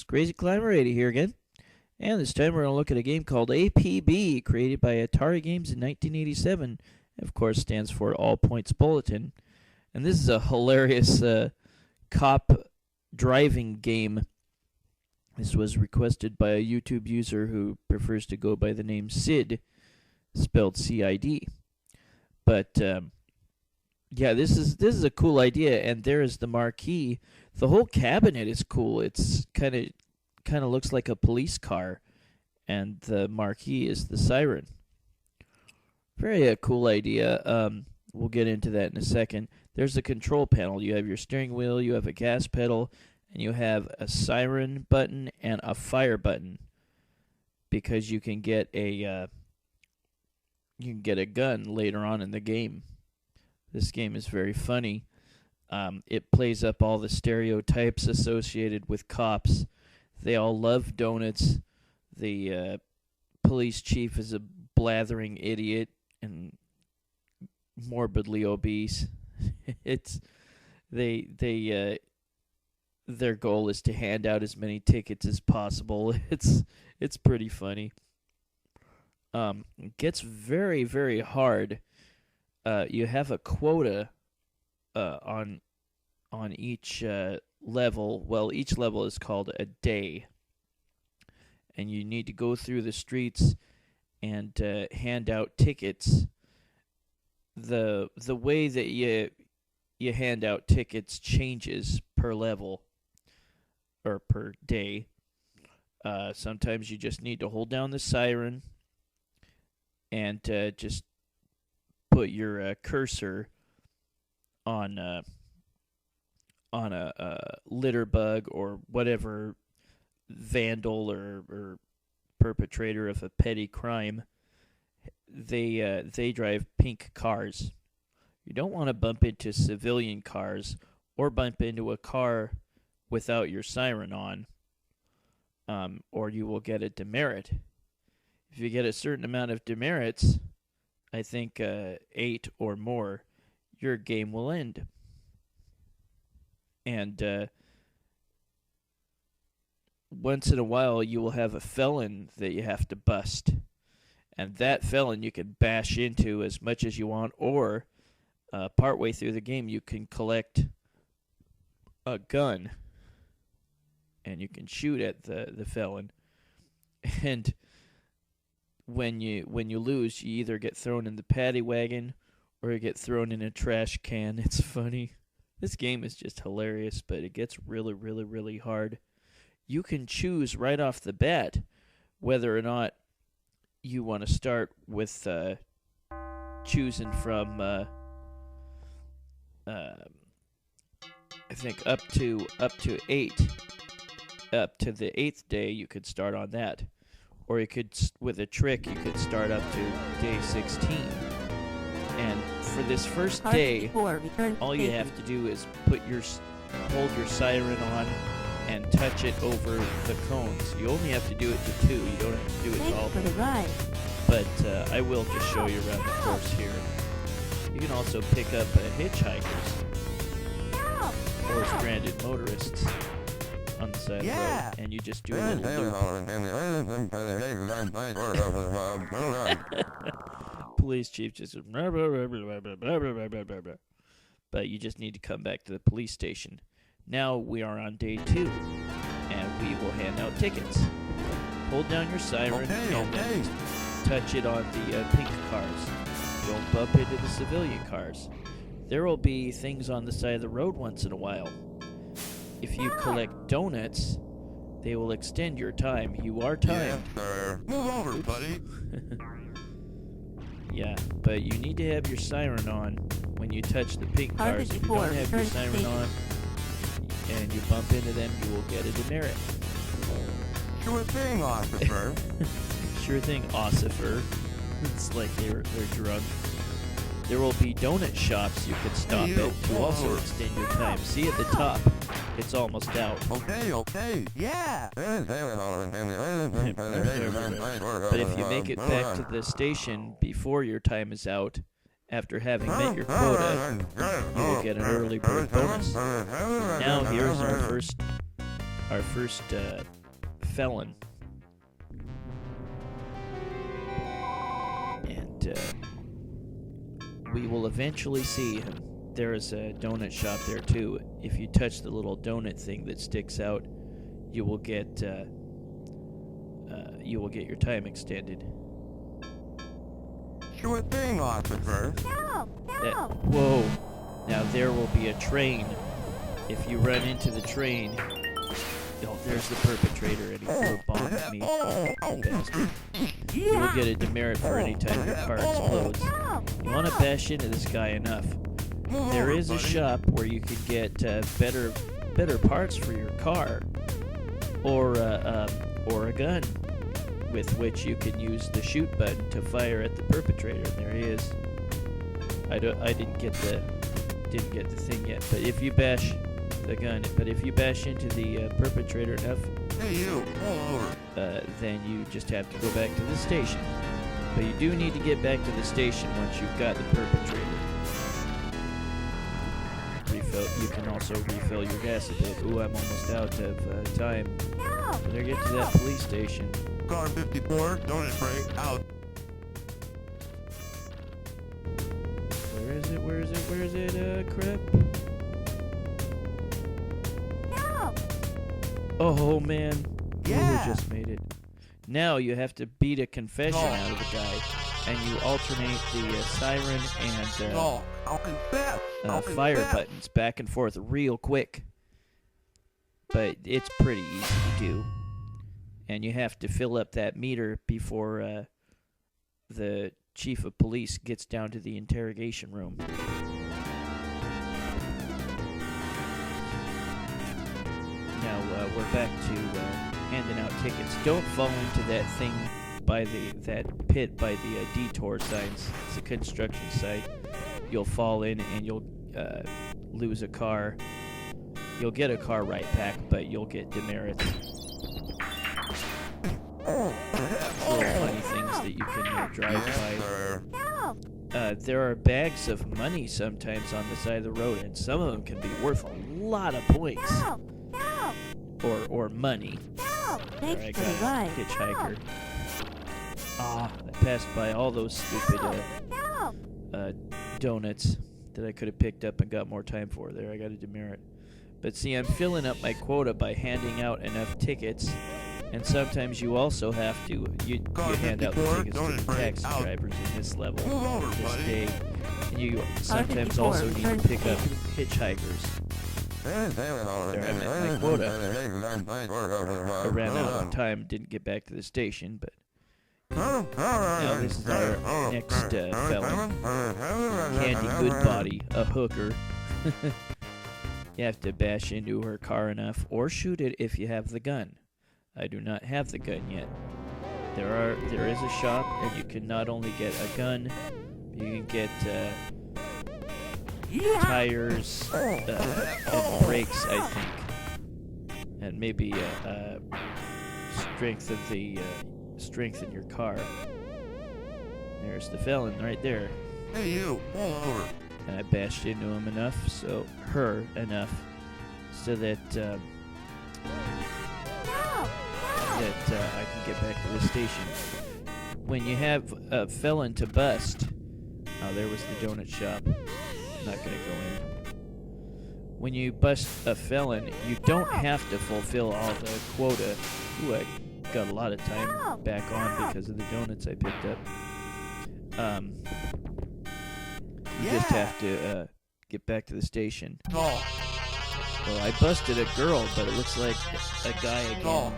Crazy Climber 80 here again. And this time we're going to look at a game called APB, created by Atari Games in 1987. Of course, stands for All Points Bulletin. And this is a hilarious cop driving game. This was requested by a YouTube user who prefers to go by the name Sid, spelled C-I-D. But yeah, this is a cool idea, and there is the marquee. The whole cabinet is cool. It's kind of looks like a police car, and the marquee is the siren. Very cool idea. We'll get into that in a second. There's the control panel. You have your steering wheel, you have a gas pedal, and you have a siren button and a fire button, because you can get a gun later on in the game. This game is very funny. It plays up all the stereotypes associated with cops. They all love donuts. The police chief is a blathering idiot and morbidly obese. Their goal is to hand out as many tickets as possible. It's pretty funny. It gets very, very hard. You have a quota on each level. Well, each level is called a day, and you need to go through the streets and hand out tickets. The way that you hand out tickets changes per level or per day. Sometimes you just need to hold down the siren and just put your cursor on a litter bug or whatever vandal or perpetrator of a petty crime. They drive pink cars. You don't want to bump into civilian cars or bump into a car without your siren on, or you will get a demerit. If you get a certain amount of demerits, I think 8 or more, your game will end. And once in a while, you will have a felon that you have to bust. And that felon you can bash into as much as you want, or partway through the game, you can collect a gun and you can shoot at the felon. And when you lose, you either get thrown in the paddy wagon or you get thrown in a trash can. It's funny. This game is just hilarious, but it gets really, really, really hard. You can choose right off the bat whether or not you want to start with choosing from I think up to 8. Up to the 8th day, you could start on that. Or you could, with a trick, you could start up to day 16. And for this first day, all you have to do is hold your siren on and touch it over the cones. You only have to do it to 2. You don't have to do it to all of them. But I will just show you around the course here. You can also pick up hitchhikers or stranded motorists on the side of the road, and you just do a little loop. Police chief just blah, blah, blah, blah, blah, blah, blah, blah, blah, blah. But you just need to come back to the police station. Now we are on day 2, and we will hand out tickets. Hold down your siren and touch it on the pink cars. Don't bump into the civilian cars. There will be things on the side of the road once in a while. If you collect donuts, they will extend your time. You are timed. Yes, sir. Move over, buddy. Yeah, but you need to have your siren on when you touch the pink cars. If you don't have your siren on and you bump into them, you will get a demerit. Sure thing, officer. Sure thing, ossifer. It's like they're drunk. There will be donut shops you can stop at to also extend your time. See at the top, it's almost out. Okay, yeah. But if you make it back to the station before your time is out, after having met your quota, you will get an early bird bonus. Now here's our first our first felon. And we will eventually see him. There is a donut shop there too. If you touch the little donut thing that sticks out, you will get your time extended. Sure thing, officer. Whoa! Now there will be a train. If you run into the train, oh, there's the perpetrator, and he threw a bomb at me. Bastard. You will get a demerit for any time your car explodes. You want to bash into this guy enough. There is a shop where you can get better parts for your car, or a gun, with which you can use the shoot button to fire at the perpetrator. And there he is. I didn't get the thing yet. But if you bash the gun, into the perpetrator enough, Hey, you, pull over. then you just have to go back to the station. But you do need to get back to the station once you've got the perpetrator. You can also refill your gas a bit. Ooh, I'm almost out of time. Better get to that police station. Car 54, donut break, out. Where is it, crap? Oh, man. Yeah. Ooh, just made it. Now you have to beat a confession out of the guy, and you alternate the siren and I'll confess. fire buttons back and forth real quick. But it's pretty easy to do. And you have to fill up that meter before the chief of police gets down to the interrogation room. Now we're back to handing out tickets. Don't fall into that thing by that pit by the detour signs. It's a construction site. You'll fall in and you'll lose a car. You'll get a car right back, but you'll get demerits. Little funny things that you can drive by. There are bags of money sometimes on the side of the road, and some of them can be worth a lot of points. Or money. Thanks I for the got ride. a hitchhiker. I passed by all those stupid donuts that I could have picked up and got more time for. There, I got a demerit. But see, I'm filling up my quota by handing out enough tickets. And sometimes you also have to, you hand out the tickets to the taxi drivers in this level, this day. And you sometimes also need to pick up hitchhikers. There, I met my quota. I ran out on time, didn't get back to the station, but now this is our next felon. Candy Goodbody, a hooker. You have to bash into her car enough, or shoot it if you have the gun. I do not have the gun yet. There is a shop, and you can not only get a gun, you can get tires and brakes, I think, and maybe strengthen your car. There's the felon right there. Hey, you, pull over. And I bashed into him enough, so that I can get back to the station. When you have a felon to bust, there was the donut shop. I'm not gonna go in. When you bust a felon, you don't have to fulfill all the quota. Ooh, I got a lot of time back on because of the donuts I picked up. You just have to get back to the station. Well, I busted a girl, but it looks like a guy again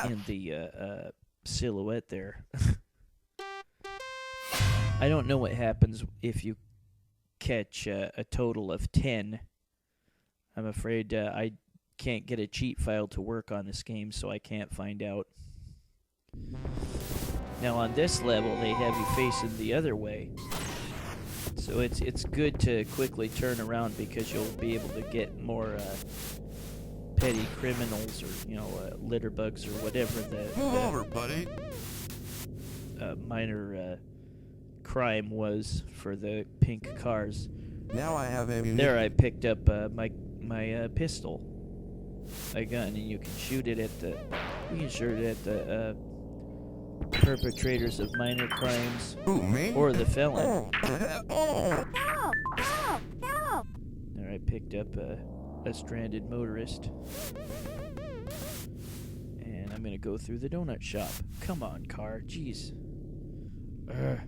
in the silhouette there. I don't know what happens if you catch a total of 10. I'm afraid I can't get a cheat file to work on this game, so I can't find out. Now on this level, they have you facing the other way. So it's good to quickly turn around because you'll be able to get more petty criminals or litter bugs or whatever Move over, buddy. Minor crime was for the pink cars. Now I have ammunition. There, I picked up my pistol. a gun, and you can shoot it at the perpetrators of minor crimes Who, me? or the felon. Oh. There, I picked up a stranded motorist, and I'm gonna go through the donut shop. Come on, car. Jeez. Urgh.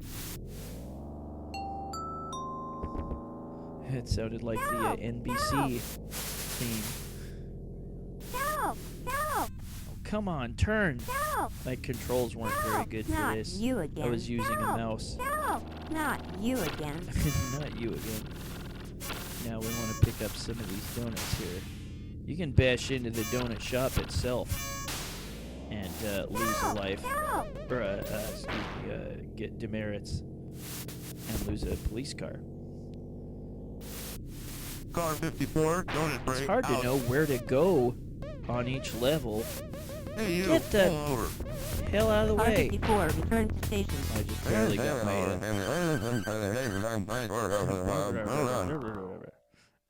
It sounded like the NBC theme. Help! Help! Oh, come on, turn. Help! My controls weren't very good for Not this. you again. I was using a mouse. Help! Not you again. Not you again. Now we want to pick up some of these donuts here. You can bash into the donut shop itself and lose a life, or get demerits and lose a police car. Car 54, donut break. It's hard to know where to go on each level. Hey, you. Get the- Pull over. Hell out of the way! R54, return to station. I just barely got my.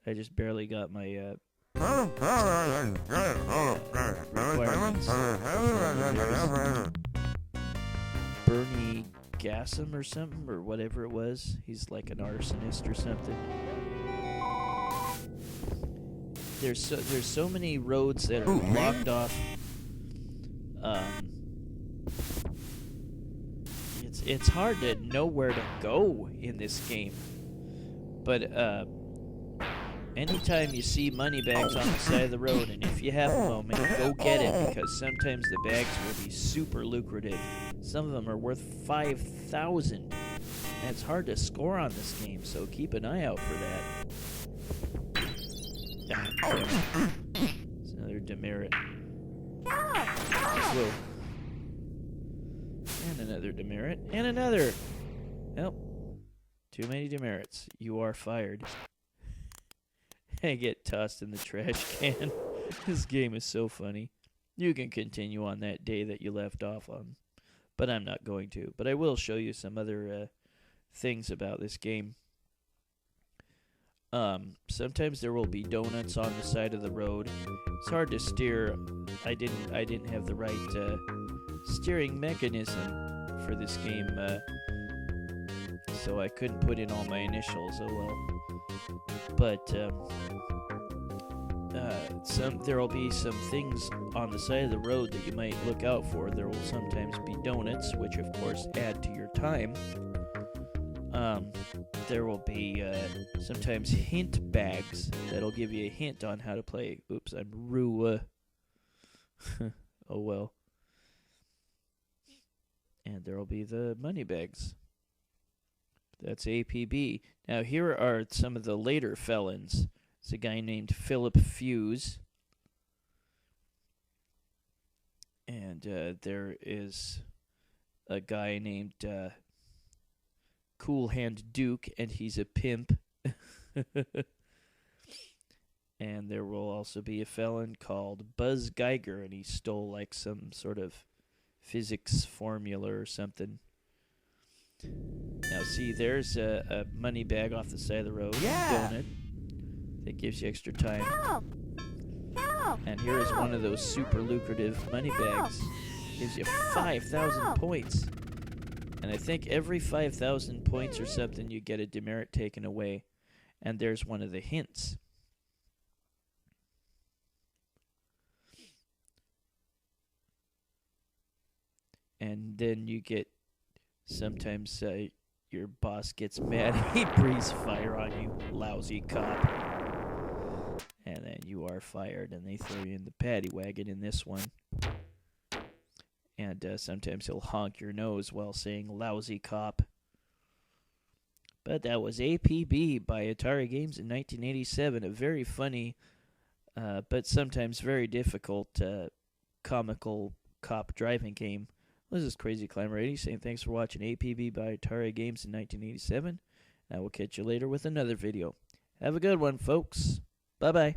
I just barely got my requirements. Bernie Gassam or something, or whatever it was. He's like an arsonist or something. There's so many roads that are blocked off. It's hard to know where to go in this game. But anytime you see money bags on the side of the road, and if you have a moment, go get it, because sometimes the bags will be super lucrative. Some of them are worth 5,000. And it's hard to score on this game, so keep an eye out for that. Ah, damn it. It's another demerit. Whoa. And another demerit. And another! Nope. Too many demerits. You are fired. I get tossed in the trash can. This game is so funny. You can continue on that day that you left off on, but I'm not going to. But I will show you some other things about this game. Sometimes there will be donuts on the side of the road. It's hard to steer. I didn't have the right steering mechanism for this game, so I couldn't put in all my initials. Oh well. But there will be some things on the side of the road that you might look out for. There will sometimes be donuts, which of course add to your time. There will be sometimes hint bags that'll give you a hint on how to play. Oops, I'm Rua. Oh well. And there will be the money bags. That's APB. Now here are some of the later felons. It's a guy named Philip Fuse. And there is a guy named Cool Hand Duke, and he's a pimp. And there will also be a felon called Buzz Geiger, and he stole like some sort of physics formula or something. Now see, there's a money bag off the side of the road. Yeah. Donut. That gives you extra time. Help! Help! And here is one of those super lucrative money bags. Gives you 5,000 points. And I think every 5,000 points or something, you get a demerit taken away. And there's one of the hints. And then you get, sometimes your boss gets mad and he breathes fire on you, lousy cop. And then you are fired, and they throw you in the paddy wagon in this one. And sometimes he'll honk your nose while saying lousy cop. But that was APB by Atari Games in 1987. A very funny, but sometimes very difficult, comical cop driving game. This is Crazy Climber 80 saying thanks for watching APB by Atari Games in 1987. I will catch you later with another video. Have a good one, folks. Bye-bye.